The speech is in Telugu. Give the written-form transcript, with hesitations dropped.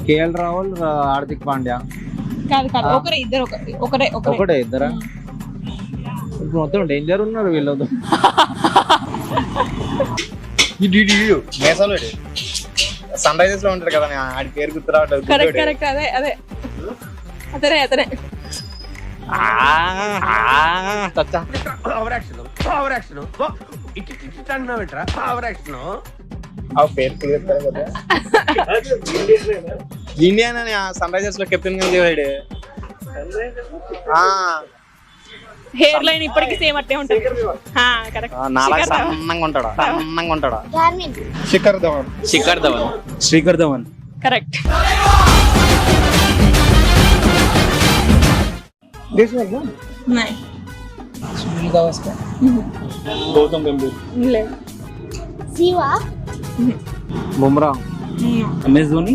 కేఎల్ రాహుల్, హార్దిక్ పాండ్యా. కాదు కాదు, ఒకరే ఇద్దరు, ఒకరే ఒకటే ఇద్దరా? ఇప్పుడు మొత్తం డేంజర్ ఉన్నారు వీళ్ళతో. సన్ రైజర్స్ లో ఉంటాడు కదా, ఆడి పేరు గుర్తురావట్లేదు. కరెక్ట్ కరెక్ట్, అదే అదే అతనే అతనే. ఇండియన్ అని సన్ రైజర్స్ లో కెప్టెన్ గా దిగాడు. హెయిర్ లైన్ ఇప్పటికీ సేమ్ అట్టే ఉంటుంది. కరెక్ట్. నాలుగు సన్నంగా ఉంటాడు, సన్నంగా ఉంటాడు. శిఖర్ ధవన్. శిఖర్ ధవన్. శిఖర్ ధవన్. కరెక్ట్. గౌతమ్ గంభీర్. లేదు. బుమ్రా. MS ధోని.